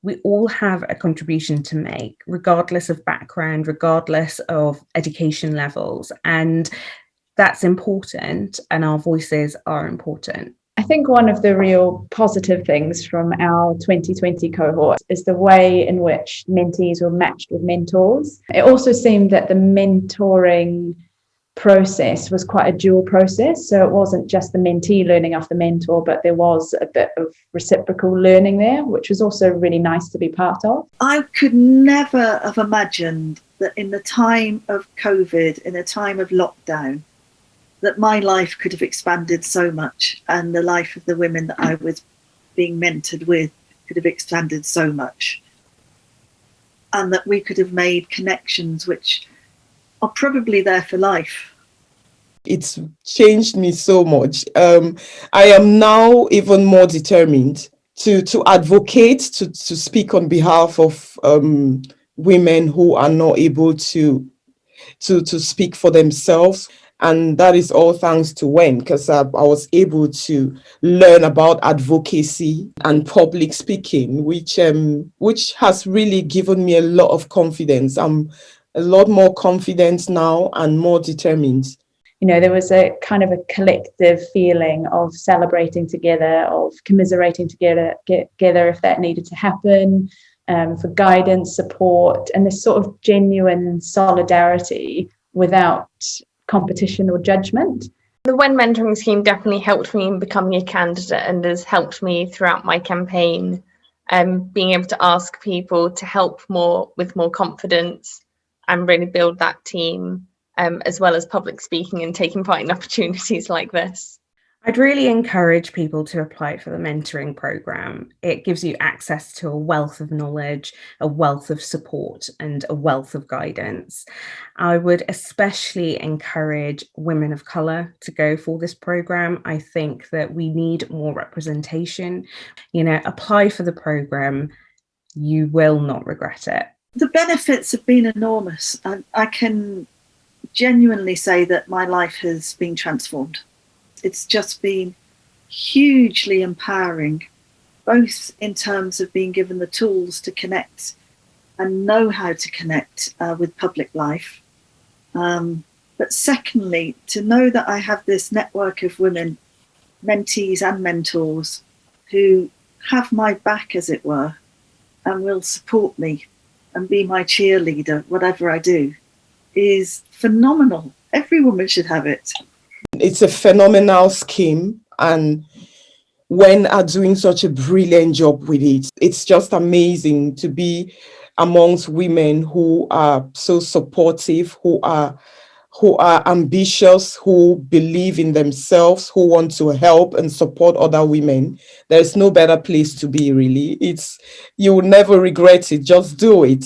we all have a contribution to make, regardless of background, regardless of education levels. And that's important, and our voices are important. I think one of the real positive things from our 2020 cohort is the way in which mentees were matched with mentors. It also seemed that the mentoring process was quite a dual process. So it wasn't just the mentee learning off the mentor, but there was a bit of reciprocal learning there, which was also really nice to be part of. I could never have imagined that in the time of COVID, in a time of lockdown, that my life could have expanded so much, and the life of the women that I was being mentored with could have expanded so much, and that we could have made connections which are probably there for life. It's changed me so much. I am now even more determined to advocate, to speak on behalf of women who are not able to speak for themselves. And that is all thanks to Wen, because I was able to learn about advocacy and public speaking, which has really given me a lot of confidence. I'm a lot more confident now and more determined. You know, there was a kind of a collective feeling of celebrating together, of commiserating together if that needed to happen, for guidance, support, and this sort of genuine solidarity without competition or judgment. The When mentoring scheme definitely helped me in becoming a candidate and has helped me throughout my campaign, being able to ask people to help with more confidence and really build that team, as well as public speaking and taking part in opportunities like this. I'd really encourage people to apply for the mentoring programme. It gives you access to a wealth of knowledge, a wealth of support, and a wealth of guidance. I would especially encourage women of colour to go for this programme. I think that we need more representation. You know, apply for the programme. You will not regret it. The benefits have been enormous, and I can genuinely say that my life has been transformed. It's just been hugely empowering, both in terms of being given the tools to connect and know how to connect with public life. But secondly, to know that I have this network of women, mentees and mentors, who have my back, as it were, and will support me and be my cheerleader, whatever I do, is phenomenal. Every woman should have it. It's a phenomenal scheme, and Wen are doing such a brilliant job with it. It's just amazing to be amongst women who are so supportive, who are ambitious, who believe in themselves, who want to help and support other women. There's no better place to be, really. You will never regret it. Just do it.